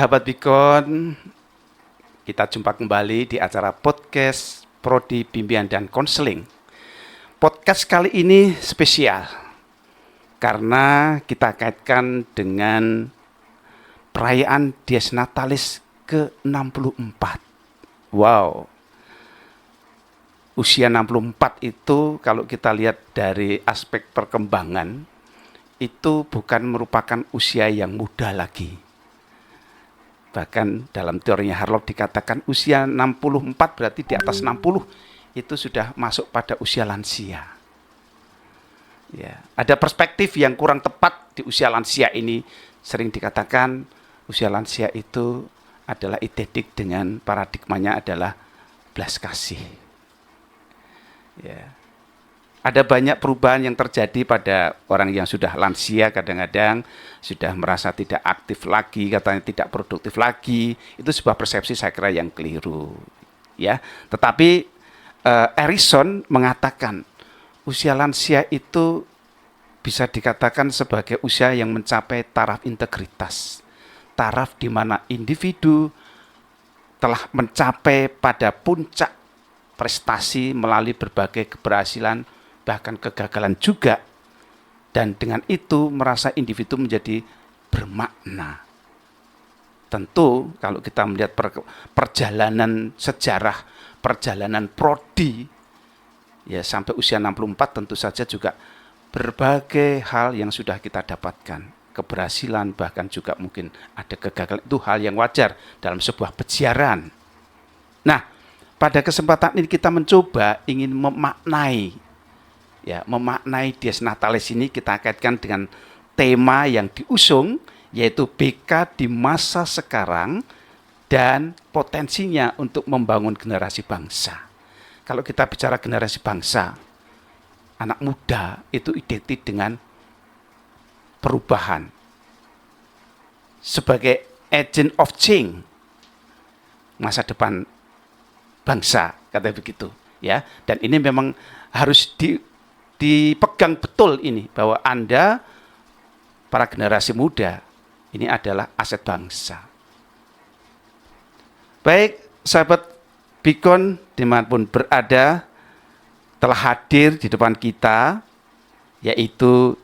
Sahabat Bikon, kita jumpa kembali di acara podcast Prodi Bimbingan dan Konseling. Podcast kali ini spesial karena kita kaitkan dengan perayaan Dies Natalis ke-64. Wow, usia 64 itu kalau kita lihat dari aspek perkembangan, itu bukan merupakan usia yang muda lagi. Bahkan dalam teorinya Harlow dikatakan usia 64 berarti di atas 60 itu sudah masuk pada usia lansia. Ya, ada perspektif yang kurang tepat di usia lansia ini. Sering dikatakan usia lansia itu adalah identik dengan paradigmanya adalah belas kasih. Ya. Ada banyak perubahan yang terjadi pada orang yang sudah lansia, kadang-kadang sudah merasa tidak aktif lagi, katanya tidak produktif lagi. Itu sebuah persepsi saya kira yang keliru. Ya, tetapi Harrison mengatakan usia lansia itu bisa dikatakan sebagai usia yang mencapai taraf integritas. Taraf di mana individu telah mencapai pada puncak prestasi melalui berbagai keberhasilan, bahkan kegagalan juga, dan dengan itu merasa individu menjadi bermakna. Tentu kalau kita melihat perjalanan sejarah, perjalanan prodi ya sampai usia 64 tentu saja juga berbagai hal yang sudah kita dapatkan, keberhasilan, bahkan juga mungkin ada kegagalan, itu hal yang wajar dalam sebuah peziaran. Nah, pada kesempatan ini kita mencoba ingin memaknai Dies Natalis ini, kita kaitkan dengan tema yang diusung, yaitu BK di masa sekarang dan potensinya untuk membangun generasi bangsa. Kalau kita bicara generasi bangsa, anak muda itu identik dengan perubahan sebagai agent of change masa depan bangsa, katanya begitu ya. Dan ini memang harus dipegang betul ini, bahwa Anda para generasi muda ini adalah aset bangsa. Baik, sahabat Bikon dimanapun berada, telah hadir di depan kita yaitu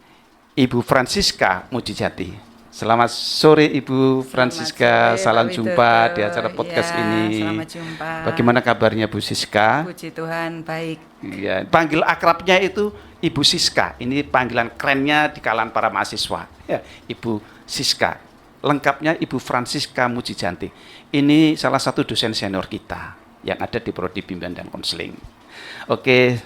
Ibu Francisca Mujijati. Selamat sore Ibu Francisca, salam jumpa di acara podcast ini. Selamat jumpa. Bagaimana kabarnya Bu Siska? Puji Tuhan, baik. Iya, panggil akrabnya itu Ibu Siska. Ini panggilan kerennya di kalangan para mahasiswa. Ya, Ibu Siska. Lengkapnya Ibu Francisca Mujijati. Ini salah satu dosen senior kita yang ada di Prodi Bimbingan dan Konseling. Oke,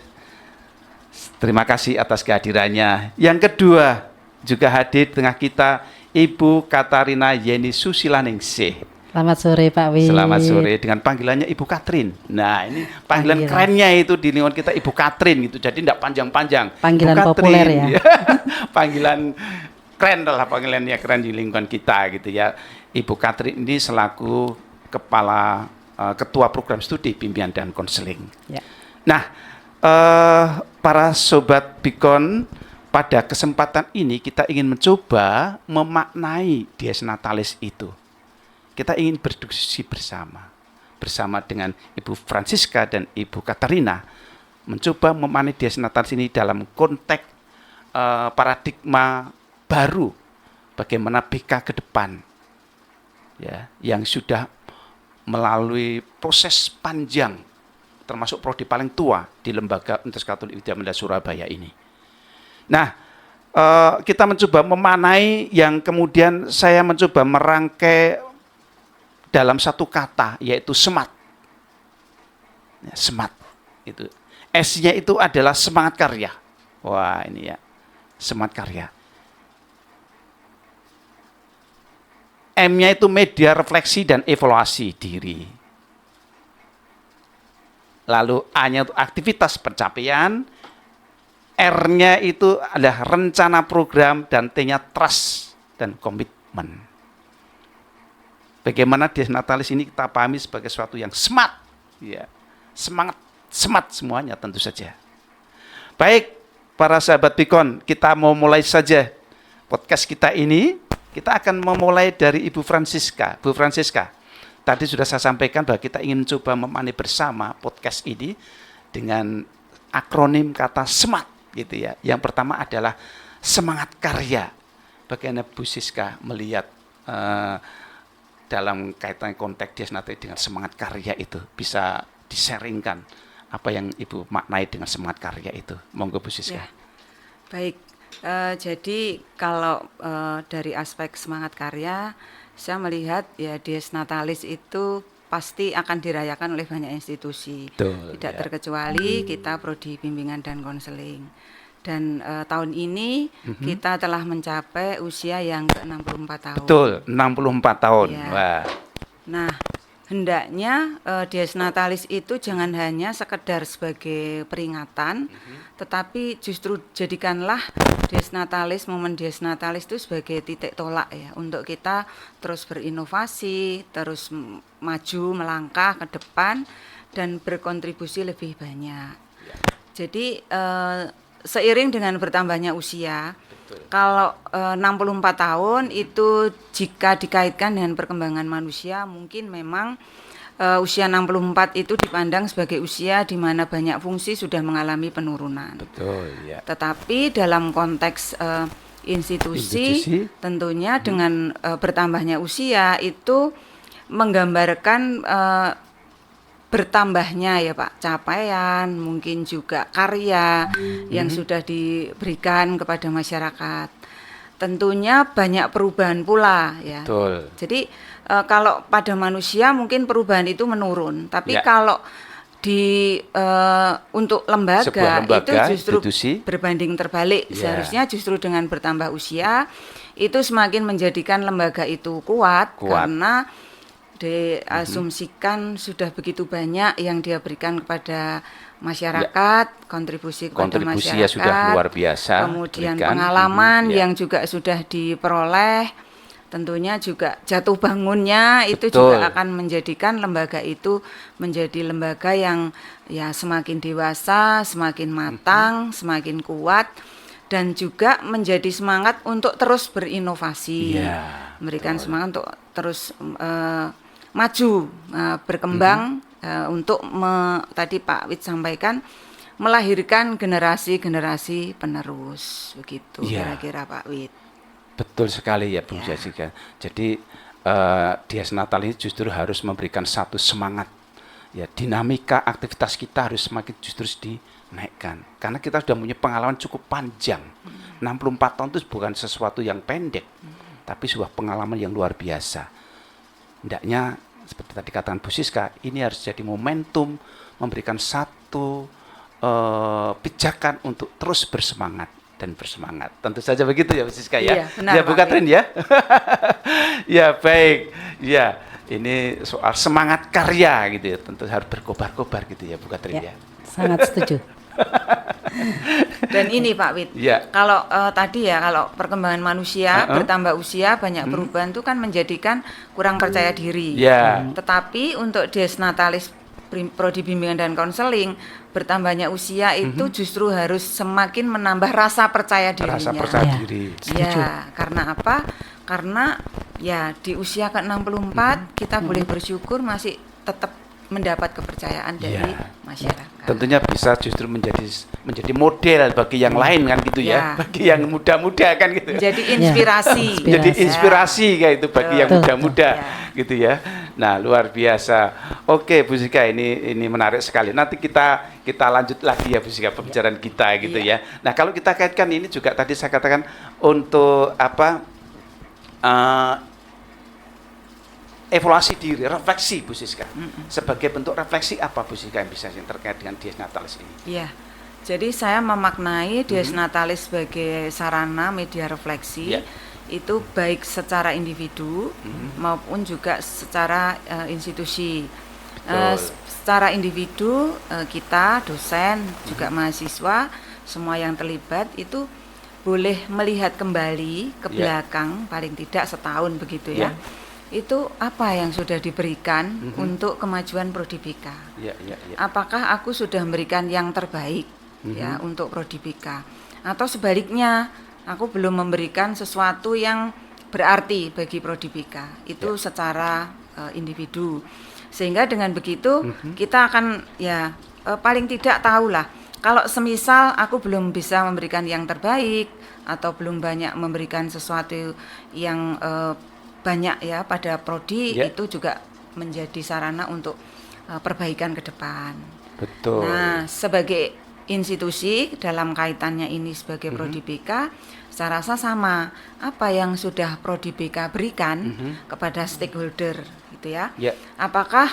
terima kasih atas kehadirannya. Yang kedua, juga hadir di tengah kita Ibu Katarina Yeni Susilaningsih. Selamat sore Pak Wi. Selamat sore, dengan panggilannya Ibu Katrin. Nah, ini panggilan kerennya itu di lingkungan kita Ibu Katrin gitu. Jadi tidak panjang-panjang. Panggilan populer ya. Panggilan keren lah, panggilannya keren di lingkungan kita gitu ya. Ibu Katrin ini selaku kepala ketua program studi bimbingan dan konseling. Ya. Nah, para sobat Bikon, pada kesempatan ini kita ingin mencoba memaknai Dies Natalis itu. Kita ingin berdiskusi bersama dengan Ibu Francisca dan Ibu Katarina, mencoba memaknai Dies Natalis ini dalam konteks paradigma baru, bagaimana BK ke depan, ya, yang sudah melalui proses panjang, termasuk prodi paling tua di Lembaga Universitas Katolik Widya Mandala Surabaya ini. Nah, kita mencoba memaknai yang kemudian saya mencoba merangkai dalam satu kata, yaitu SMART. Ya, SMART itu. S-nya itu adalah semangat karya. Wah, ini ya, semangat karya. M-nya itu media refleksi dan evaluasi diri. Lalu A-nya itu aktivitas pencapaian. R-nya itu adalah rencana program, dan T-nya trust dan komitmen. Bagaimana Dies Natalis ini kita pahami sebagai sesuatu yang smart, ya, semangat, smart semuanya tentu saja. Baik, para sahabat Bikon, kita mau mulai saja podcast kita ini. Kita akan memulai dari Ibu Francisca. Bu Francisca, tadi sudah saya sampaikan bahwa kita ingin coba memaknai bersama podcast ini dengan akronim kata SMART gitu ya. Yang pertama adalah semangat karya. Bagaimana Bu Siska melihat dalam kaitan konteks Desnatalis dengan semangat karya itu, bisa disaringkan apa yang Ibu maknai dengan semangat karya itu. Monggo Bu Siska. Ya, baik, jadi kalau dari aspek semangat karya, saya melihat ya Dies Natalis itu pasti akan dirayakan oleh banyak institusi. Betul, tidak ya. terkecuali kita Prodi Bimbingan dan Konseling. Dan tahun ini kita telah mencapai usia yang ke-64 tahun. Betul, 64 tahun. Ya. Wah. Nah, hendaknya Dies Natalis itu jangan hanya sekedar sebagai peringatan, tetapi justru jadikanlah Dies Natalis, momen Dies Natalis itu sebagai titik tolak ya, untuk kita terus berinovasi, terus maju, melangkah ke depan, dan berkontribusi lebih banyak. Jadi seiring dengan bertambahnya usia, kalau 64 tahun itu jika dikaitkan dengan perkembangan manusia, mungkin memang usia 64 itu dipandang sebagai usia di mana banyak fungsi sudah mengalami penurunan. Betul, ya. Tetapi dalam konteks institusi tentunya dengan bertambahnya usia itu menggambarkan bertambahnya ya Pak capaian, mungkin juga karya yang sudah diberikan kepada masyarakat. Tentunya banyak perubahan pula ya. Betul. Jadi kalau pada manusia mungkin perubahan itu menurun, tapi kalau di untuk lembaga itu justru institusi berbanding terbalik. Seharusnya justru dengan bertambah usia itu semakin menjadikan lembaga itu kuat. Karena diasumsikan sudah begitu banyak yang dia berikan kepada masyarakat, kontribusi kepada masyarakat, ya sudah luar biasa, kemudian pengalaman yang juga sudah diperoleh, tentunya juga jatuh bangunnya itu juga akan menjadikan lembaga itu menjadi lembaga yang ya semakin dewasa, semakin matang, semakin kuat, dan juga menjadi semangat untuk terus berinovasi, memberikan semangat untuk terus maju, berkembang, untuk tadi Pak Wid sampaikan melahirkan generasi-generasi penerus, begitu kira-kira Pak Wid. Betul sekali ya Bu Jessica. Jadi Dies Natalis justru harus memberikan satu semangat. Ya, dinamika aktivitas kita harus semakin justru dinaikkan. Karena kita sudah punya pengalaman cukup panjang. 64 tahun itu bukan sesuatu yang pendek, tapi sebuah pengalaman yang luar biasa. Hendaknya seperti tadi katakan Bu Siska, ini harus jadi momentum memberikan satu pijakan untuk terus bersemangat dan bersemangat. Tentu saja begitu ya Bu Siska ya. Iya, benar, ya Bu Katrin ya. Ya baik. Ya, ini soal semangat karya gitu ya. Tentu harus berkobar-kobar gitu ya Bu Katrin ya. Sangat setuju. Dan ini Pak Wid, kalau tadi ya kalau perkembangan manusia bertambah usia banyak perubahan itu kan menjadikan kurang percaya diri. Tetapi untuk Dies Natalis Prodi Bimbingan dan Konseling bertambahnya usia itu justru harus semakin menambah rasa percaya dirinya. Rasa percaya diri. Ya, karena apa? Karena ya di usia ke-64 kita boleh bersyukur masih tetap mendapat kepercayaan dari masyarakat. Tentunya bisa justru menjadi model bagi yang lain kan gitu ya. Bagi yang muda-muda kan gitu. Menjadi inspirasi. Jadi inspirasi kayak itu bagi yang muda-muda gitu ya. Nah, luar biasa. Oke, Bu Siska, ini menarik sekali. Nanti kita lanjut lagi ya Bu Siska pembicaraan kita gitu ya. Nah, kalau kita kaitkan ini juga tadi saya katakan untuk apa evaluasi diri, refleksi Bu Siska. Sebagai bentuk refleksi apa Bu Siska yang bisa terkait dengan Dies Natalis ini? Iya. Jadi saya memaknai Dies Natalis sebagai sarana media refleksi itu baik secara individu maupun juga secara institusi. Secara individu kita dosen juga mahasiswa semua yang terlibat itu boleh melihat kembali ke belakang paling tidak setahun begitu ya. Itu apa yang sudah diberikan untuk kemajuan Prodi BK. Apakah aku sudah memberikan yang terbaik ya untuk Prodi BK, atau sebaliknya aku belum memberikan sesuatu yang berarti bagi Prodi BK itu secara individu. Sehingga dengan begitu kita akan paling tidak tahulah kalau semisal aku belum bisa memberikan yang terbaik atau belum banyak memberikan sesuatu yang banyak ya pada prodi, itu juga menjadi sarana untuk perbaikan ke depan. Betul. Nah, sebagai institusi dalam kaitannya ini sebagai Prodi BK, saya rasa sama apa yang sudah Prodi BK berikan kepada stakeholder gitu ya. Apakah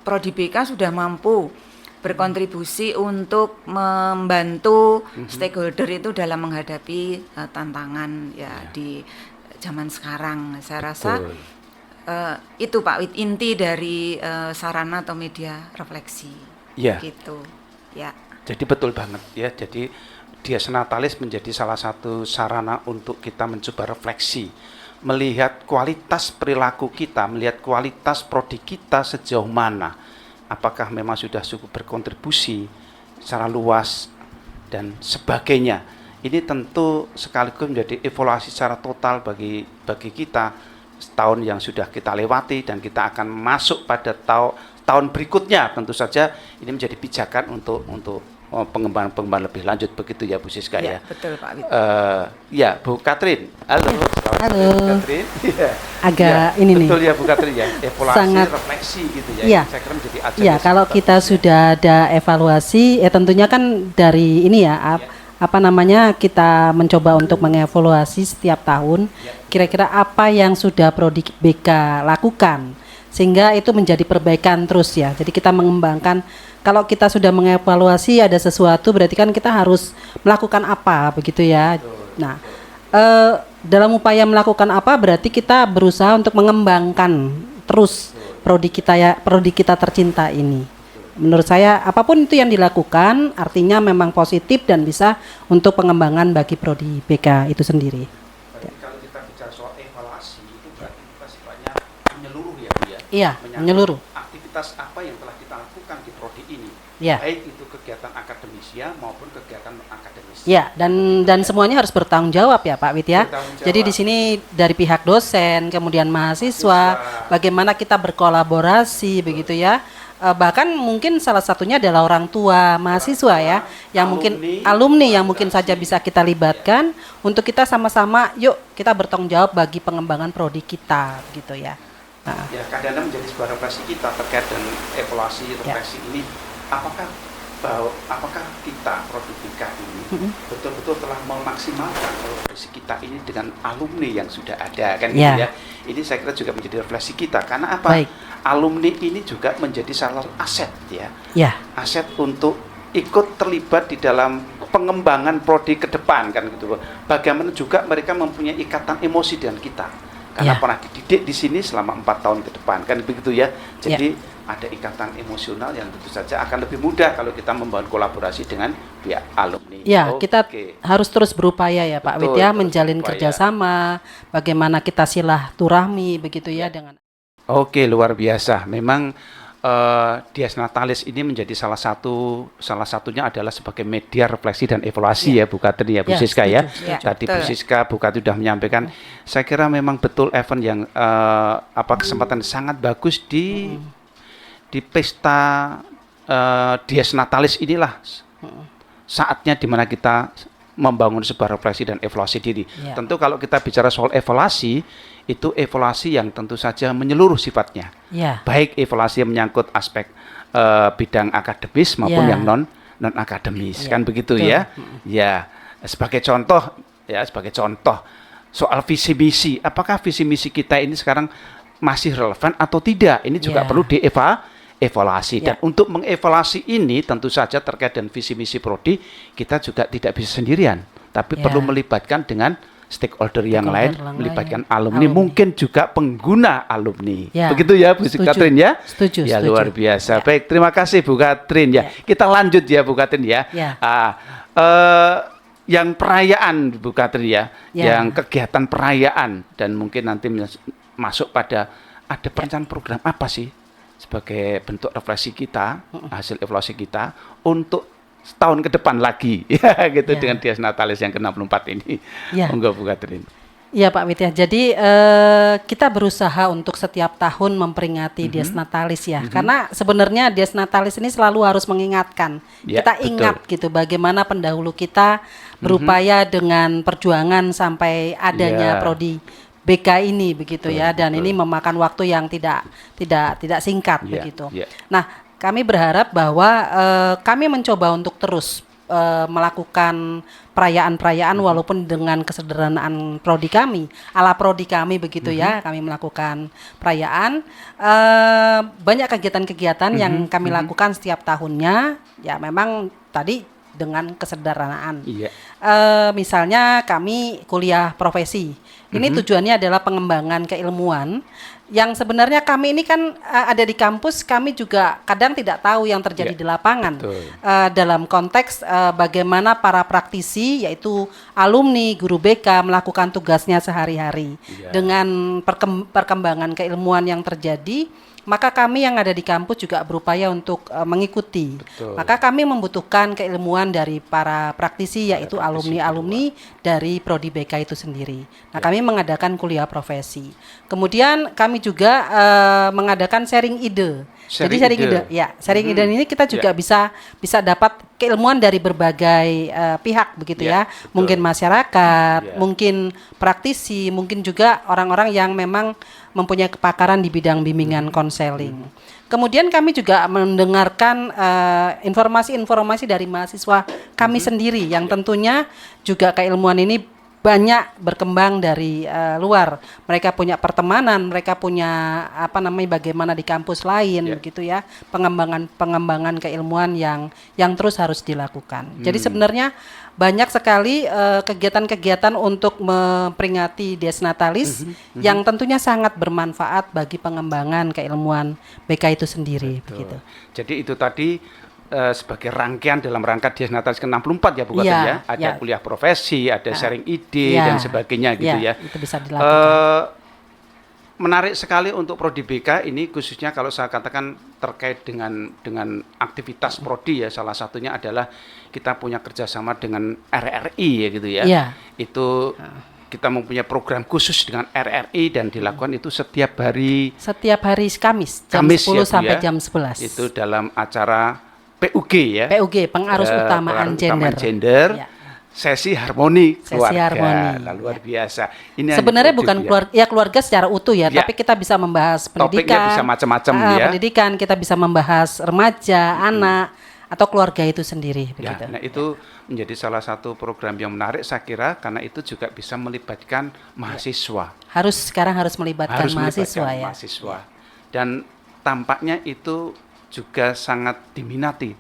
Prodi BK sudah mampu berkontribusi untuk membantu stakeholder itu dalam menghadapi tantangan di zaman sekarang. Saya rasa itu Pak Wid, inti dari sarana atau media refleksi. Gitu. Ya. Jadi betul banget ya. Jadi Dies Natalis menjadi salah satu sarana untuk kita mencoba refleksi, melihat kualitas perilaku kita, melihat kualitas prodi kita sejauh mana. Apakah memang sudah cukup berkontribusi secara luas dan sebagainya. Ini tentu sekaligus menjadi evaluasi secara total bagi kita setahun yang sudah kita lewati, dan kita akan masuk pada tahun berikutnya. Tentu saja ini menjadi pijakan untuk pengembangan lebih lanjut, begitu ya Bu Siska ya. Betul Pak Wid. Ya Bu Katrin. Halo. Halo. Bu Katrin. Agak ini nih. Betul ya Bu Katrin ya. Evaluasi, sangat, refleksi gitu ya. Ya. Saya kira menjadi ajar. Ya, kalau kita sudah ada evaluasi, tentunya kan dari ini ya, apa namanya, kita mencoba untuk mengevaluasi setiap tahun. Kira-kira apa yang sudah Prodi BK lakukan, sehingga itu menjadi perbaikan terus ya. Jadi kita mengembangkan. Kalau kita sudah mengevaluasi ada sesuatu, berarti kan kita harus melakukan apa, begitu ya. Nah, dalam upaya melakukan apa, berarti kita berusaha untuk mengembangkan terus prodi kita tercinta ini. Menurut saya apapun itu yang dilakukan artinya memang positif dan bisa untuk pengembangan bagi prodi BK itu sendiri. Kalau kita bicara soal evaluasi, itu berarti kita sifatnya menyeluruh ya Bu ya. Iya, menyeluruh. Aktivitas apa yang telah kita lakukan di prodi ini, baik itu kegiatan akademisia maupun kegiatan akademis. Ya, dan semuanya harus bertanggung jawab ya Pak Wid ya. Jadi di sini dari pihak dosen, kemudian mahasiswa, bagaimana kita berkolaborasi begitu ya. Bahkan mungkin salah satunya adalah orang tua mahasiswa ya, yang mungkin alumni yang mungkin saja bisa kita libatkan untuk kita sama-sama yuk kita bertanggung jawab bagi pengembangan prodi kita gitu ya. Ya, kadang-kadang menjadi sebuah refleksi kita terkait dengan evaluasi refleksi ini, apakah kita prodi BK ini betul-betul telah memaksimalkan refleksi kita ini dengan alumni yang sudah ada kan gitu ya. Ini saya kira juga menjadi refleksi kita, karena apa? Alumni ini juga menjadi salah satu aset ya. Aset untuk ikut terlibat di dalam pengembangan prodi ke depan kan gitu. Bagaimana juga mereka mempunyai ikatan emosi dengan kita. Karena pernah dididik di sini selama 4 tahun ke depan kan begitu ya. Jadi ada ikatan emosional yang tentu saja akan lebih mudah kalau kita membangun kolaborasi dengan pihak alumni. Ya, kita harus terus berupaya ya Pak Wid ya, menjalin kerjasama, bagaimana kita silaturahmi begitu ya dengan. Oke, luar biasa. Memang Dies Natalis ini menjadi salah satunya adalah sebagai media refleksi dan evaluasi ya Bu Katrin ya, Bu Siska ya. Tadi Bu Siska, Bu Katrin sudah menyampaikan. Saya kira memang betul event yang kesempatan sangat bagus di pesta Dies Natalis inilah saatnya dimana kita membangun sebuah refleksi dan evaluasi diri. Tentu kalau kita bicara soal evaluasi, itu evaluasi yang tentu saja menyeluruh sifatnya. Baik evaluasi yang menyangkut aspek bidang akademis maupun yang non akademis kan begitu ya. Ya, sebagai contoh soal visi misi, apakah visi misi kita ini sekarang masih relevan atau tidak? Ini juga perlu evaluasi. Dan untuk mengevaluasi ini tentu saja terkait dengan visi misi prodi, kita juga tidak bisa sendirian, tapi perlu melibatkan dengan stakeholder yang lain, melibatkan alumni, mungkin juga pengguna alumni. Begitu ya Bu Katrin ya? Setuju. Luar biasa. Baik, terima kasih Bu Katrin ya. Kita lanjut ya Bu Katrin ya. Yang perayaan Bu Katrin ya, yang kegiatan perayaan, dan mungkin nanti masuk pada ada perencanaan program apa sih sebagai bentuk refleksi kita, hasil evaluasi kita untuk setahun ke depan lagi ya gitu dengan Dies Natalis yang ke-64 ini. Monggo Bu Katrin. Iya Pak Wit ya. Jadi kita berusaha untuk setiap tahun memperingati Dies Natalis ya. Karena sebenarnya Dies Natalis ini selalu harus mengingatkan. Ya, Kita ingat gitu bagaimana pendahulu kita berupaya dengan perjuangan sampai adanya Ya. prodi BK ini begitu ya. Dan betul. ini memakan waktu yang tidak singkat Ya, begitu. ya. Nah, kami berharap bahwa kami mencoba untuk terus melakukan perayaan-perayaan walaupun dengan kesederhanaan prodi kami, ala prodi kami begitu ya, kami melakukan perayaan. Banyak kegiatan-kegiatan yang kami lakukan setiap tahunnya, ya memang tadi dengan kesederhanaan. Iya. Misalnya kami kuliah profesi. Ini tujuannya adalah pengembangan keilmuan yang sebenarnya kami ini kan ada di kampus, kami juga kadang tidak tahu yang terjadi Ya, di lapangan. betul. Dalam konteks bagaimana para praktisi yaitu alumni guru BK melakukan tugasnya sehari-hari Ya. dengan perkembangan keilmuan yang terjadi. Maka kami yang ada di kampus juga berupaya untuk mengikuti. Betul. Maka kami membutuhkan keilmuan dari para praktisi yaitu alumni-alumni dari prodi BK itu sendiri. Nah, kami mengadakan kuliah profesi. Kemudian kami juga mengadakan sharing ide. Jadi sharing ide, ya, sharing ide ini kita juga bisa dapat keilmuan dari berbagai pihak begitu ya. betul. Mungkin masyarakat, Ya. mungkin praktisi, mungkin juga orang-orang yang memang mempunyai kepakaran di bidang bimbingan konseling. Kemudian kami juga mendengarkan informasi-informasi dari mahasiswa kami sendiri yang tentunya juga keilmuan ini banyak berkembang dari luar. Mereka punya pertemanan, mereka punya bagaimana di kampus lain gitu ya. Pengembangan keilmuan yang terus harus dilakukan. Jadi sebenarnya banyak sekali kegiatan-kegiatan untuk memperingati Dies Natalis yang tentunya sangat bermanfaat bagi pengembangan keilmuan BK itu sendiri begitu. Jadi itu tadi sebagai rangkaian dalam rangka Dies Natalis ke-64 ya Bu Katin Iya, ya. Ada ya. kuliah profesi, ada sharing ide Ya, dan sebagainya gitu ya. Itu bisa dilakukan. Menarik sekali untuk prodi BK ini, khususnya kalau saya katakan terkait dengan aktivitas prodi ya, salah satunya adalah kita punya kerjasama dengan RRI ya gitu ya. Iya. Itu kita mempunyai program khusus dengan RRI dan dilakukan itu setiap hari Setiap hari Kamis jam Kamis 10 ya, Bu, sampai ya. jam 11. Itu dalam acara PUG ya. PUG, pengarus utamaan gender. gender. Ya. Sesi harmoni Sesi keluarga. harmoni. Nah, luar biasa. Ini Sebenarnya hanya bukan ya. keluarga secara utuh ya, Ya. tapi kita bisa membahas Topiknya pendidikan. bisa macam-macam ya. Pendidikan, kita bisa membahas remaja, anak, atau keluarga itu sendiri Ya, begitu. nah itu menjadi salah satu program yang menarik saya kira karena itu juga bisa melibatkan mahasiswa. Sekarang harus melibatkan mahasiswa melibatkan ya. mahasiswa. Dan tampaknya itu juga sangat diminati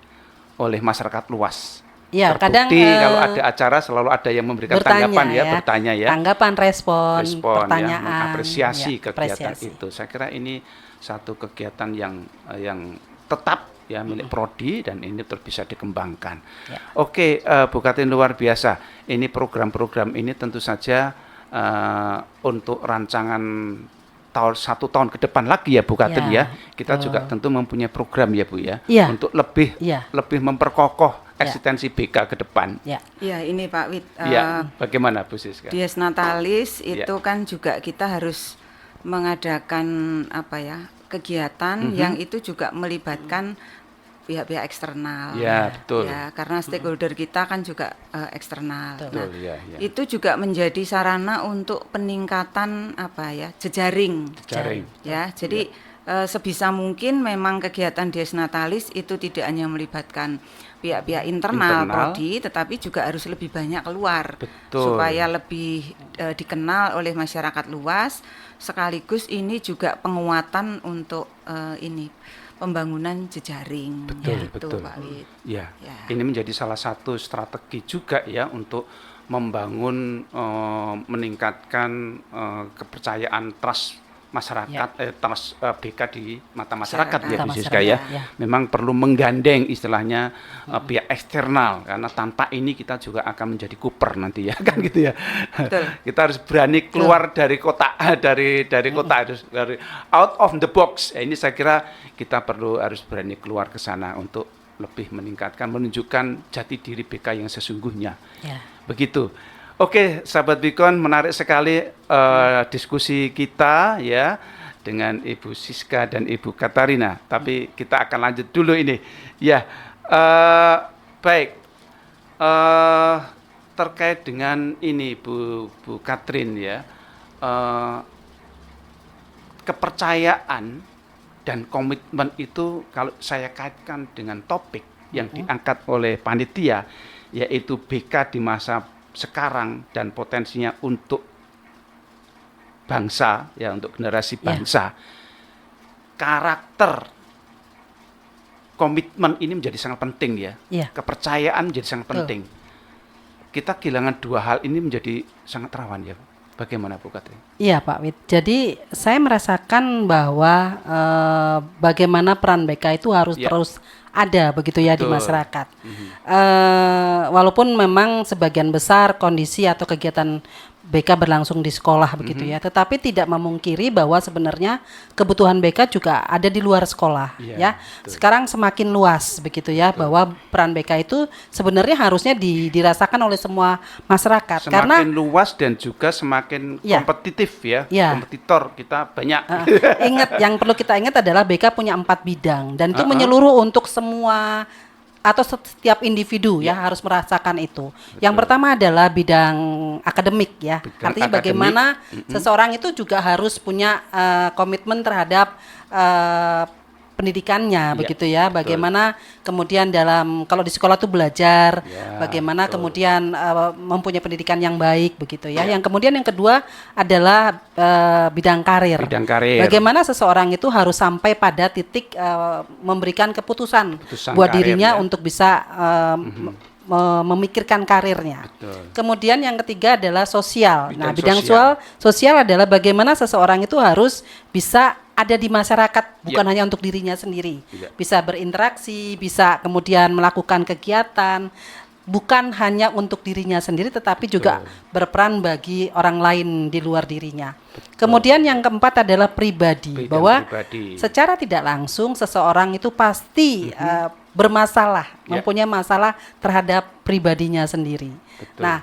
oleh masyarakat luas. Ya, kadang Terbukti kalau ada acara selalu ada yang memberikan tanggapan ya, bertanya ya. Tanggapan, respon Ya, pertanyaan, mengapresiasi ya, kegiatan apresiasi. itu. Saya kira ini satu kegiatan yang tetap ya milik prodi dan ini terus bisa dikembangkan. Ya. Oke, Bu Katin luar biasa. Ini program-program ini tentu saja untuk rancangan satu tahun ke depan lagi ya Bu Katin Ya, ya. Kita juga tentu mempunyai program ya Bu ya, Ya. untuk lebih Ya. memperkokoh Ya. eksistensi BK ke depan. Ya. Ya ini Pak Wit, Ya, bagaimana Bu Siska? Dies Natalis Ya. itu kan juga kita harus mengadakan kegiatan yang itu juga melibatkan pihak-pihak eksternal. Ya, betul. Ya, karena stakeholder kita kan juga eksternal. Nah, Betul, ya, ya. itu juga menjadi sarana untuk peningkatan jejaring. Jejaring. Ya, jadi sebisa mungkin memang kegiatan Dies Natalis itu tidak hanya melibatkan pihak-pihak internal prodi, tetapi juga harus lebih banyak keluar. Betul. Supaya lebih dikenal oleh masyarakat luas, sekaligus ini juga penguatan untuk pembangunan jejaring. Betul, Gitu, betul. Pak Wit. Ya, Ya. ini menjadi salah satu strategi juga ya untuk membangun, meningkatkan kepercayaan trust masyarakat, trust BK di mata masyarakat ya, Mata Bu Siska ya. masyarakat, ya. Memang perlu menggandeng istilahnya pihak eksternal karena tanpa ini kita juga akan menjadi kuper nanti ya kan gitu ya. Betul. Kita harus berani keluar dari kotak dari kota dari out of the box. Ini saya kira kita harus berani keluar ke sana untuk lebih meningkatkan menunjukkan jati diri BK yang sesungguhnya. Ya. Begitu. Oke, sahabat Bikon, menarik sekali diskusi kita ya dengan Ibu Siska dan Ibu Katarina. Tapi kita akan lanjut dulu ini. Ya, baik. Terkait dengan ini, Bu Katrin ya, kepercayaan dan komitmen itu kalau saya kaitkan dengan topik yang diangkat oleh panitia, yaitu BK di masa sekarang dan potensinya untuk bangsa, ya untuk generasi bangsa. Karakter, komitmen ini menjadi sangat penting ya. Kepercayaan menjadi sangat penting. Kita kehilangan dua hal ini menjadi sangat rawan ya. Bagaimana Bu Katrin? Iya Pak Wid. Jadi saya merasakan bahwa bagaimana peran BK itu harus terus ada begitu ya di masyarakat. Walaupun memang sebagian besar kondisi atau kegiatan BK berlangsung di sekolah begitu ya, tetapi tidak memungkiri bahwa sebenarnya kebutuhan BK juga ada di luar sekolah ya. Sekarang semakin luas begitu ya, bahwa peran BK itu sebenarnya harusnya dirasakan oleh semua masyarakat. Semakin karena luas dan juga semakin kompetitif ya, kompetitor kita banyak. Ingat, yang perlu kita ingat adalah BK punya 4 bidang dan itu menyeluruh untuk semua atau setiap individu ya harus merasakan itu. Yang pertama adalah bidang akademik ya. Artinya bagaimana seseorang itu juga harus punya komitmen terhadap pendidikannya begitu ya. Bagaimana kemudian dalam kalau di sekolah tuh belajar, bagaimana kemudian mempunyai pendidikan yang baik begitu ya. Yang kemudian yang kedua adalah bidang karir. Bagaimana seseorang itu harus sampai pada titik memberikan keputusan buat dirinya untuk bisa memikirkan karirnya. Kemudian yang ketiga adalah sosial. Nah, bidang sosial adalah bagaimana seseorang itu harus bisa ada di masyarakat, bukan hanya untuk dirinya sendiri. Bisa berinteraksi, bisa kemudian melakukan kegiatan, bukan hanya untuk dirinya sendiri, tetapi juga berperan bagi orang lain di luar dirinya. Kemudian yang keempat adalah pribadi, bahwa secara tidak langsung seseorang itu pasti bermasalah, mempunyai masalah terhadap pribadinya sendiri. Nah,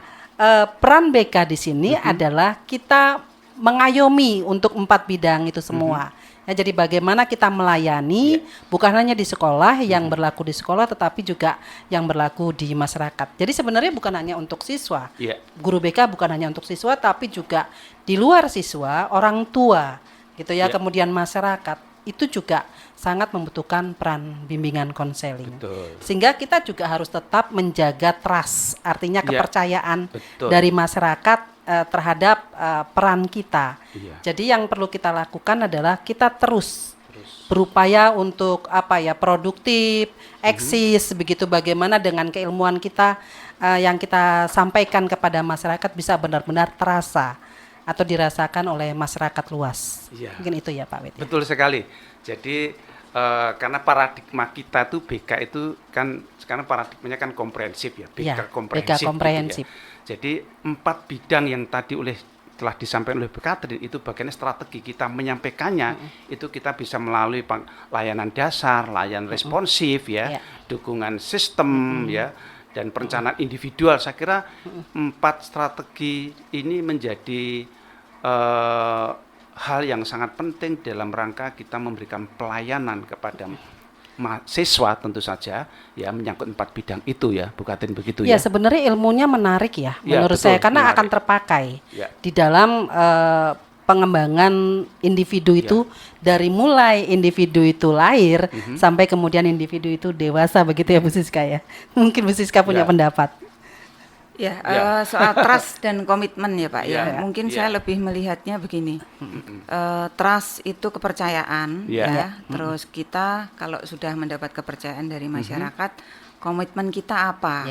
peran BK di sini adalah kita mengayomi untuk 4 bidang itu semua. Ya, jadi bagaimana kita melayani bukan hanya di sekolah yang berlaku di sekolah, tetapi juga yang berlaku di masyarakat. Jadi sebenarnya bukan hanya untuk siswa, guru BK bukan hanya untuk siswa, tapi juga di luar siswa, orang tua, gitu ya. Kemudian masyarakat itu juga sangat membutuhkan peran bimbingan konseling. Sehingga kita juga harus tetap menjaga trust, artinya kepercayaan dari masyarakat terhadap peran kita. Jadi yang perlu kita lakukan adalah kita terus berupaya untuk produktif, eksis, begitu bagaimana dengan keilmuan kita yang kita sampaikan kepada masyarakat bisa benar-benar terasa atau dirasakan oleh masyarakat luas. Mungkin itu ya Pak Wid. Betul sekali. Jadi karena paradigma kita tuh BK itu kan sekarang paradigmanya kan komprehensif ya, BK komprehensif. Gitu ya. Jadi 4 bidang yang tadi telah disampaikan oleh Bu Katrin itu bagiannya strategi kita menyampaikannya itu kita bisa melalui layanan dasar, layanan responsif ya, dukungan sistem ya, dan perencanaan individual. Saya kira 4 strategi ini menjadi hal yang sangat penting dalam rangka kita memberikan pelayanan kepada mahasiswa tentu saja ya, menyangkut 4 bidang itu ya, Bu Katrin, begitu ya. Ya sebenarnya ilmunya menarik ya menurut saya, karena akan terpakai di dalam pengembangan individu itu dari mulai individu itu lahir sampai kemudian individu itu dewasa begitu ya Bu Siska ya. Mungkin Bu Siska punya pendapat. Soal trust dan komitmen ya Pak ya. Mungkin saya lebih melihatnya begini. Trust itu kepercayaan Terus kita kalau sudah mendapat kepercayaan dari masyarakat, komitmen kita apa?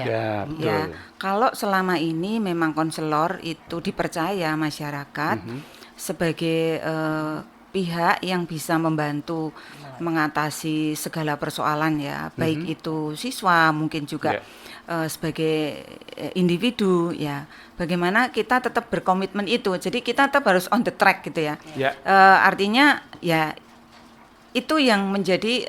Kalau selama ini memang konselor itu dipercaya masyarakat sebagai pihak yang bisa membantu mengatasi segala persoalan ya, baik itu siswa mungkin juga sebagai individu ya, bagaimana kita tetap berkomitmen itu, jadi kita tetap harus on the track gitu ya. Artinya ya itu yang menjadi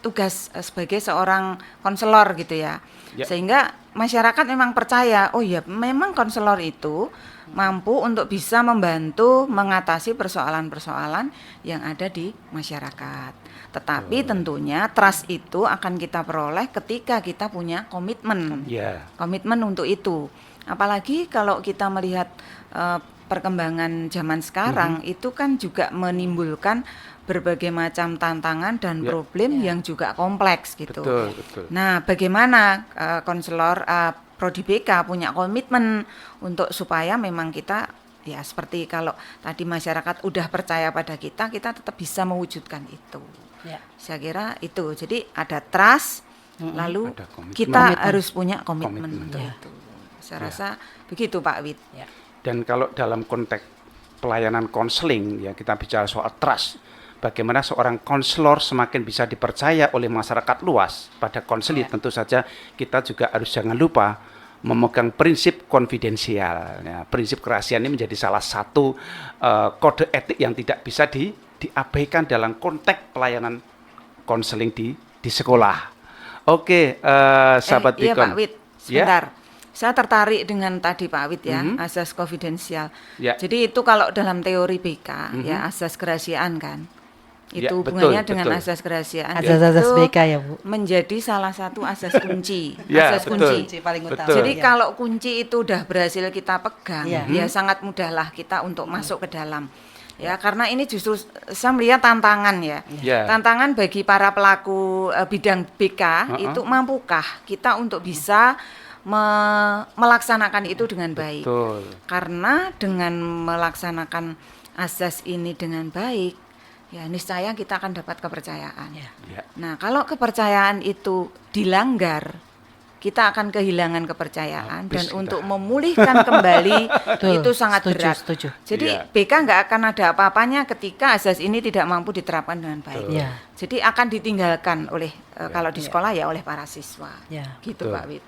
tugas sebagai seorang konselor gitu ya. Ya. Sehingga masyarakat memang percaya, oh ya memang konselor itu mampu untuk bisa membantu mengatasi persoalan-persoalan yang ada di masyarakat. Tetapi tentunya trust itu akan kita peroleh ketika kita punya komitmen. Ya. Komitmen untuk itu. Apalagi kalau kita melihat perkembangan zaman sekarang itu kan juga menimbulkan berbagai macam tantangan dan problem yang juga kompleks gitu. Betul. Nah, bagaimana konselor Prodi BK punya komitmen untuk supaya memang kita ya seperti kalau tadi masyarakat udah percaya pada kita tetap bisa mewujudkan itu. Ya. Saya kira itu. Jadi ada trust, lalu Ada komitmen. kita harus punya komitmen untuk Ya. itu. Saya rasa begitu Pak Wid. Ya. Dan kalau dalam konteks pelayanan konseling ya kita bicara soal trust, bagaimana seorang konselor semakin bisa dipercaya oleh masyarakat luas pada konseling, tentu saja kita juga harus jangan lupa memegang prinsip konfidensial. Ya, prinsip kerahasiaan ini menjadi salah satu kode etik yang tidak bisa diabaikan dalam konteks pelayanan konseling di sekolah. Oke, sahabat Iya Beacon. Pak Wid, sebentar. Saya tertarik dengan tadi Pak Wid ya, asas konfidensial. Ya. Jadi itu kalau dalam teori BK ya asas kerahasiaan kan. Ya, Itu betul, hubungannya dengan betul. asas kerahasiaan. Asas-asas Itu BK ya, Bu. menjadi salah satu asas kunci. Ya, asas betul. kunci. Paling utama. Betul. Jadi kalau kunci itu udah berhasil kita pegang, Iya. ya sangat mudahlah kita untuk masuk ke dalam. Ya, karena ini justru saya melihat tantangan ya. Ya. Tantangan bagi para pelaku bidang BK itu mampukah kita untuk bisa melaksanakan itu dengan baik. Betul. Karena dengan melaksanakan asas ini dengan baik, ya niscaya kita akan dapat kepercayaan. Ya. Ya. Nah, kalau kepercayaan itu dilanggar, kita akan kehilangan kepercayaan Habis dan kita. untuk memulihkan kembali itu sangat Setuju, berat. setuju. Jadi Iya. BK nggak akan ada apa-apanya ketika asas ini tidak mampu diterapkan dengan baik. Ya. Jadi akan ditinggalkan oleh kalau di sekolah ya oleh para siswa. Ya. Gitu Betul. Pak Wid.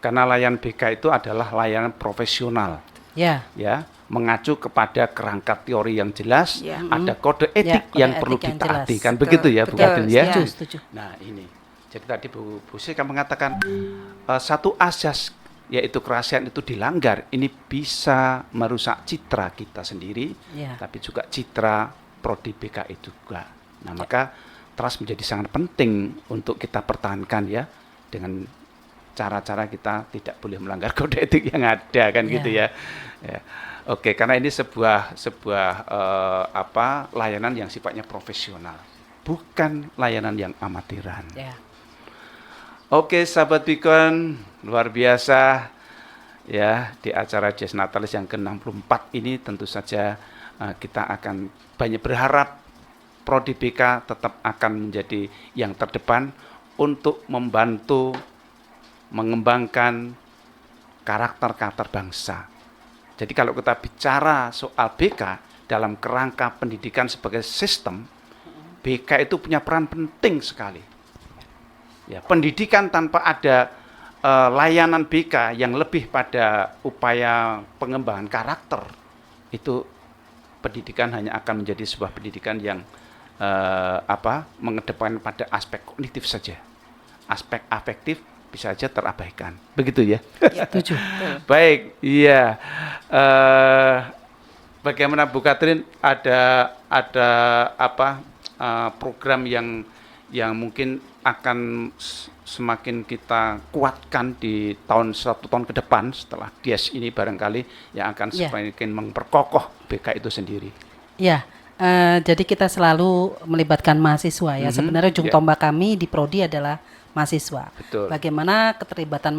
Karena layanan BK itu adalah layanan profesional, Ya. ya, mengacu kepada kerangka teori yang jelas, Ya. ada kode etik kode yang etik perlu yang ditaati, jelas. kan begitu ya, Bu Betul, Kadin ya? setuju, Setuju. Nah ini, jadi tadi Bu Sika mengatakan satu asas yaitu kerahasiaan itu dilanggar, ini bisa merusak citra kita sendiri, Ya. tapi juga citra Prodi BK itu juga. Nah maka trust menjadi sangat penting untuk kita pertahankan ya, dengan cara-cara kita tidak boleh melanggar kode etik yang ada kan gitu ya. Ya. Oke, karena ini sebuah layanan yang sifatnya profesional, bukan layanan yang amatiran. Ya. Oke, sahabat Beacon, luar biasa ya di acara Jazz Natalis yang ke-64 ini tentu saja kita akan banyak berharap Prodi BK tetap akan menjadi yang terdepan untuk membantu mengembangkan karakter-karakter bangsa. Jadi kalau kita bicara soal BK dalam kerangka pendidikan sebagai sistem, BK itu punya peran penting sekali. Ya, pendidikan tanpa ada layanan BK yang lebih pada upaya pengembangan karakter, itu pendidikan hanya akan menjadi sebuah pendidikan yang mengedepankan pada aspek kognitif saja. Aspek afektif bisa saja terabaikan. Begitu ya? Setuju. Baik, iya. Bagaimana Bu Katrin, ada program yang mungkin akan semakin kita kuatkan di satu tahun ke depan setelah DIAS ini barangkali yang akan semakin memperkokoh BK itu sendiri. Ya, jadi kita selalu melibatkan mahasiswa ya. Sebenarnya ujung tombak kami di Prodi adalah mahasiswa. Betul. Bagaimana keterlibatan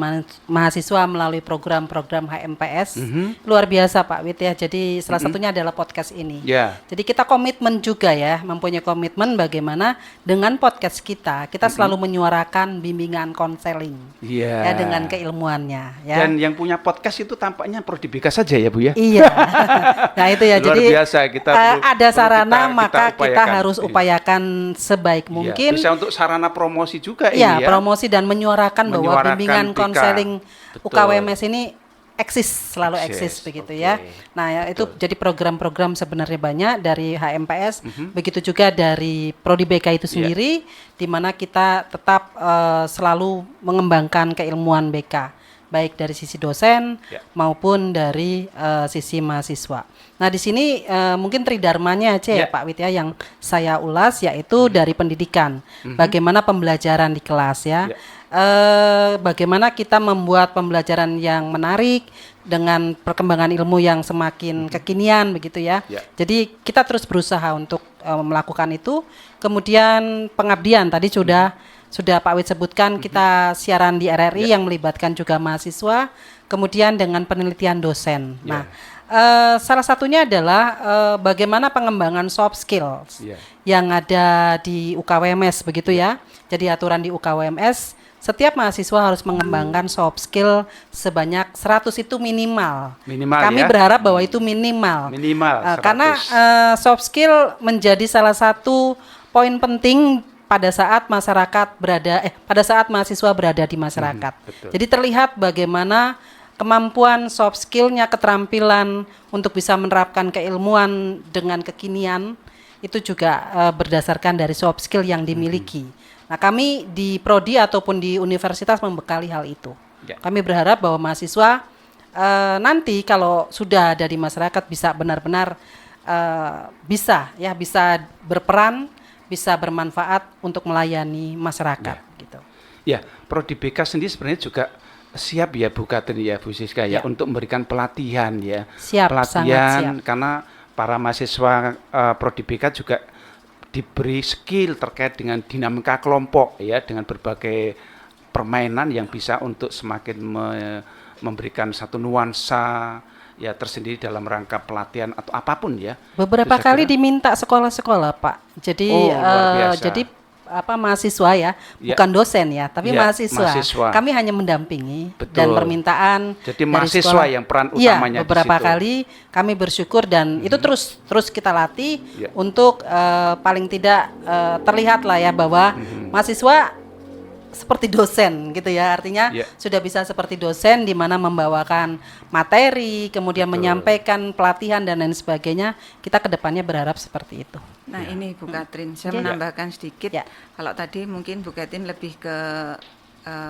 mahasiswa melalui program-program HMPS luar biasa Pak Wid ya. Jadi salah satunya adalah podcast ini. Ya. Jadi kita komitmen juga ya, mempunyai komitmen bagaimana dengan podcast kita selalu menyuarakan bimbingan konseling Iya. ya dengan keilmuannya ya. Dan yang punya podcast itu tampaknya Prodi BK saja ya Bu ya. Iya. Nah itu ya. Luar Jadi biasa, kita perlu ada sarana kita maka kita upayakan. harus upayakan sebaik Iya, mungkin. bisa untuk sarana promosi juga Iya, ini ya. promosi dan menyuarakan bahwa Menyuarakan bimbingan BK. konseling Betul. UKWMS ini selalu eksis begitu ya. Nah, ya, itu jadi program-program sebenarnya banyak dari HMPS, begitu juga dari Prodi BK itu sendiri, di mana kita tetap selalu mengembangkan keilmuan BK, baik dari sisi dosen maupun dari sisi mahasiswa. Nah, di sini mungkin tridharmanya aja ya Pak Wit ya yang saya ulas, yaitu dari pendidikan, bagaimana pembelajaran di kelas ya. Bagaimana kita membuat pembelajaran yang menarik dengan perkembangan ilmu yang semakin kekinian begitu ya. Jadi kita terus berusaha untuk melakukan itu. Kemudian pengabdian tadi sudah Pak Wit sebutkan, kita siaran di RRI yang melibatkan juga mahasiswa. Kemudian dengan penelitian dosen. Nah, salah satunya adalah bagaimana pengembangan soft skills yang ada di UKWMS begitu ya. Jadi aturan di UKWMS, setiap mahasiswa harus mengembangkan soft skill sebanyak 100 itu minimal. Kami berharap bahwa itu minimal. Karena soft skill menjadi salah satu poin penting pada saat pada saat mahasiswa berada di masyarakat. Jadi terlihat bagaimana kemampuan soft skill-nya, keterampilan untuk bisa menerapkan keilmuan dengan kekinian itu juga berdasarkan dari soft skill yang dimiliki. Nah, kami di prodi ataupun di universitas membekali hal itu. Kami berharap bahwa mahasiswa nanti kalau sudah ada di masyarakat bisa benar-benar bisa berperan, bisa bermanfaat untuk melayani masyarakat gitu. Ya, Prodi BK sendiri sebenarnya juga siap ya Bu Katrin ya, Bu Siska ya, untuk memberikan pelatihan ya. Sangat siap. Karena para mahasiswa Prodi BK juga diberi skill terkait dengan dinamika kelompok ya, dengan berbagai permainan yang bisa untuk semakin memberikan satu nuansa ya tersendiri dalam rangka pelatihan atau apapun ya. Beberapa kali diminta sekolah-sekolah Pak. Jadi mahasiswa ya, bukan dosen ya, tapi mahasiswa. Kami hanya mendampingi dan permintaan. Jadi mahasiswa yang peran utamanya beberapa kali kami bersyukur dan itu terus kita latih untuk paling tidak terlihat lah ya bahwa mahasiswa seperti dosen gitu ya, artinya sudah bisa seperti dosen di mana membawakan materi, kemudian menyampaikan pelatihan dan lain sebagainya. Kita kedepannya berharap seperti itu. Nah ini Bu Katrin, saya menambahkan sedikit. Kalau tadi mungkin Bu Katrin lebih ke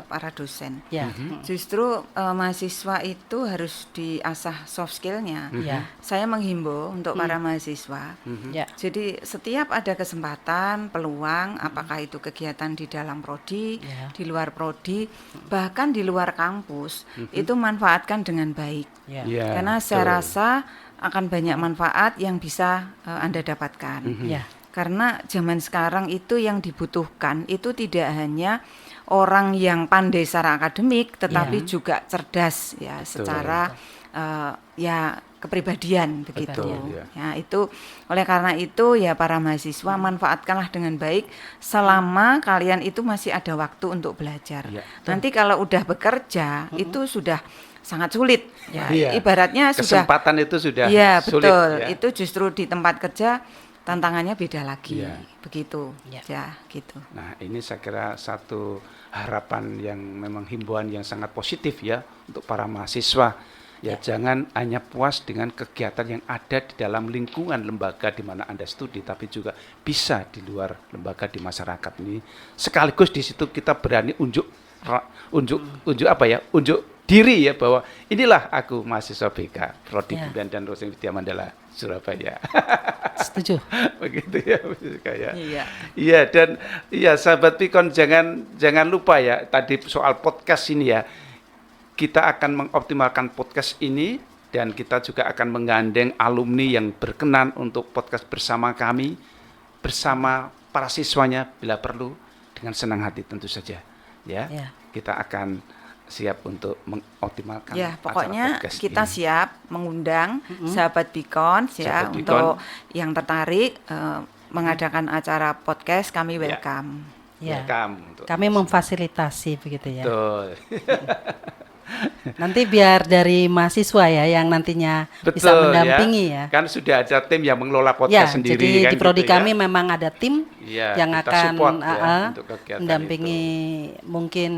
para dosen. Justru mahasiswa itu harus diasah soft skill-nya. Saya menghimbau untuk para mahasiswa. Jadi setiap ada kesempatan, peluang, apakah itu kegiatan di dalam prodi, di luar prodi, bahkan di luar kampus, itu manfaatkan dengan baik. Karena saya rasa akan banyak manfaat yang bisa Anda dapatkan. Karena zaman sekarang itu yang dibutuhkan itu tidak hanya orang yang pandai secara akademik, tetapi juga cerdas ya secara kepribadian begitu. Ya itu oleh karena itu ya para mahasiswa manfaatkanlah dengan baik selama kalian itu masih ada waktu untuk belajar. Nanti kalau udah bekerja itu sudah sangat sulit. Ibaratnya kesempatan itu sudah sulit. Betul. Itu justru di tempat kerja tantangannya beda lagi, begitu, gitu. Nah, ini saya kira satu harapan yang memang himbauan yang sangat positif ya untuk para mahasiswa. Jangan hanya puas dengan kegiatan yang ada di dalam lingkungan lembaga di mana Anda studi, tapi juga bisa di luar lembaga di masyarakat ini. Sekaligus di situ kita berani unjuk diri ya bahwa inilah aku mahasiswa BK Prodi Kebudayaan dan Dosen Widya Mandala Surabaya. Setuju. Begitu ya, Iya dan sahabat Pikon jangan lupa ya tadi soal podcast ini ya. Kita akan mengoptimalkan podcast ini dan kita juga akan menggandeng alumni yang berkenan untuk podcast bersama kami, bersama para siswanya bila perlu dengan senang hati tentu saja. Kita akan siap untuk mengoptimalkan pokoknya kita ini. Siap mengundang sahabat Pikon untuk yang tertarik mengadakan acara podcast, kami welcome. Welcome kami memfasilitasi begitu ya. Betul. Nanti biar dari mahasiswa ya yang nantinya bisa mendampingi ya. Kan sudah ada tim yang mengelola Ya, podcast sendiri jadi kan di prodi gitu kami ya. memang ada tim Iya, yang kita akan support ya untuk kegiatan mendampingi mungkin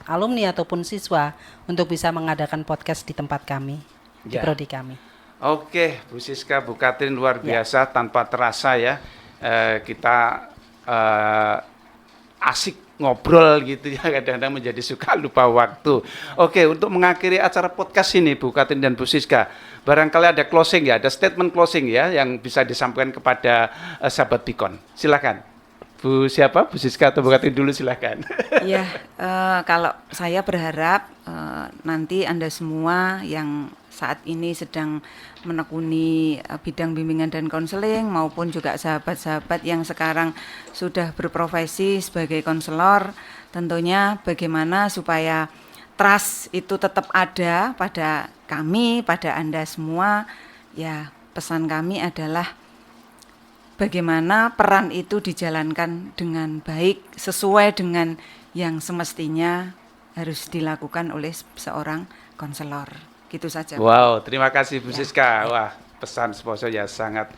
alumni ataupun siswa untuk bisa mengadakan podcast di tempat kami, di Ya. prodi kami. Oke, Bu Siska, Bu Katrin luar Ya. biasa tanpa terasa ya kita asik ngobrol gitu ya, kadang-kadang menjadi suka lupa waktu. Oke, untuk mengakhiri acara podcast ini Bu Katrin dan Bu Siska, barangkali ada closing ya, ada statement closing ya yang bisa disampaikan kepada sahabat Bikon. Silakan. Bu siapa? Bu Siska atau Bu Katrin dulu silakan. Ya, kalau saya berharap nanti Anda semua yang saat ini sedang menekuni bidang bimbingan dan konseling maupun juga sahabat-sahabat yang sekarang sudah berprofesi sebagai konselor, tentunya bagaimana supaya trust itu tetap ada pada kami, pada Anda semua. Ya, pesan kami adalah bagaimana peran itu dijalankan dengan baik sesuai dengan yang semestinya harus dilakukan oleh seorang konselor. Gitu saja. Wow, terima kasih Bu Siska. Wah, pesan sponsor ya sangat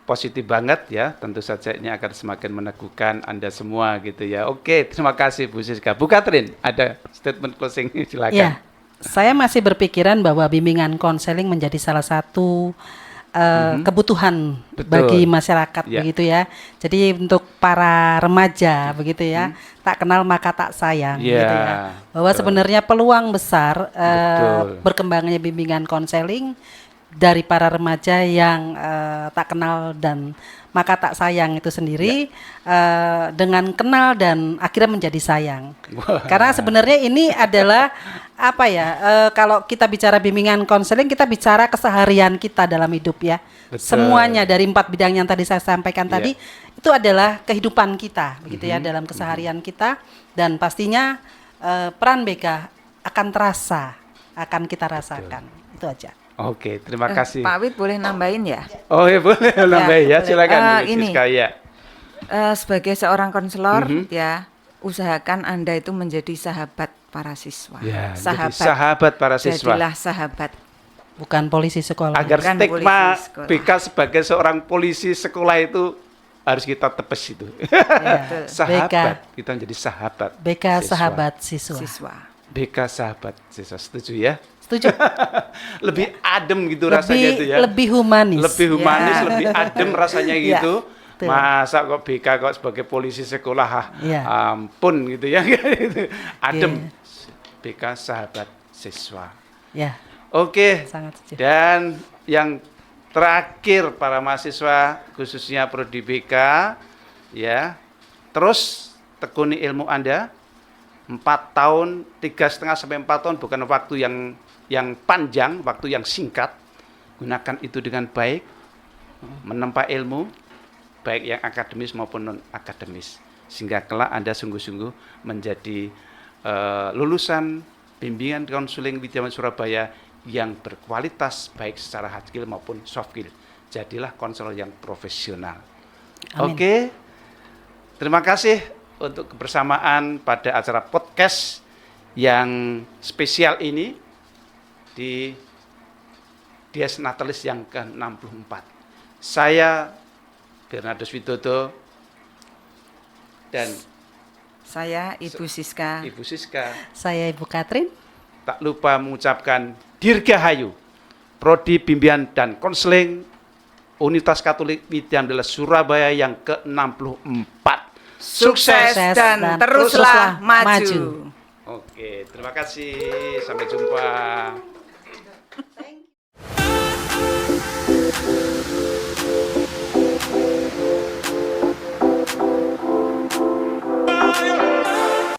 positif banget ya. Tentu saja ini akan semakin meneguhkan Anda semua gitu ya. Oke, terima kasih Bu Siska. Bu Katrin, ada statement closing silakan. Ya, saya masih berpikiran bahwa bimbingan konseling menjadi salah satu kebutuhan Betul. bagi masyarakat Ya. begitu ya. Jadi untuk para remaja begitu ya, tak kenal maka tak sayang Ya, gitu ya. Bahwa betul. sebenarnya peluang besar Betul. berkembangnya bimbingan konseling dari para remaja yang tak kenal dan maka tak sayang itu sendiri dengan kenal dan akhirnya menjadi sayang. Wah. Karena sebenarnya ini adalah apa ya? Kalau kita bicara bimbingan konseling, kita bicara keseharian kita dalam hidup ya. Betul. Semuanya dari 4 bidang yang tadi saya sampaikan Iya. tadi itu adalah kehidupan kita, begitu ya, dalam keseharian kita, dan pastinya peran BK akan terasa, akan kita rasakan. Itu aja. Oke, terima kasih. Pak Wid boleh nambahin ya? Oh ya boleh nambah ya, boleh. silakan Bu Ini. Siska ya. Sebagai seorang konselor ya, usahakan Anda itu menjadi sahabat para siswa. Ya, jadi sahabat para siswa. Jadilah sahabat. Bukan polisi sekolah. Agar Bukan stigma polisi sekolah. BK sebagai seorang polisi sekolah itu harus kita tepes itu. Ya, Sahabat, kita menjadi sahabat. BK siswa. sahabat siswa. Siswa. BK sahabat siswa, setuju ya? Setuju? Lebih adem gitu rasanya itu ya. Lebih humanis. Lebih humanis, Ya. lebih adem rasanya Ya, gitu. betul. Masa kok BK kok sebagai polisi sekolah, Ya. ampun gitu ya. Adem. Ya. BK sahabat siswa. Ya, Oke. sangat setuju. Dan yang terakhir para mahasiswa khususnya prodi BK ya, terus tekuni ilmu Anda 4 tahun, 3,5 sampai 4 tahun bukan waktu yang panjang, waktu yang singkat. Gunakan itu dengan baik, menempa ilmu baik yang akademis maupun non akademis, sehingga kelak Anda sungguh-sungguh menjadi lulusan bimbingan konseling Widyamana Surabaya yang berkualitas baik secara hard skill maupun soft skill. Jadilah konselor yang profesional. Amin. Oke. Terima kasih untuk kebersamaan pada acara podcast yang spesial ini di Dies Natalis yang ke-64. Saya Bernardus Widodo dan Saya Ibu Siska. Ibu Siska Saya Ibu Katrin. tak lupa mengucapkan Dirgahayu, Prodi Bimbingan dan Konseling Universitas Katolik Widyamana Surabaya yang ke-64. Sukses dan teruslah maju. Oke, terima kasih. Sampai jumpa.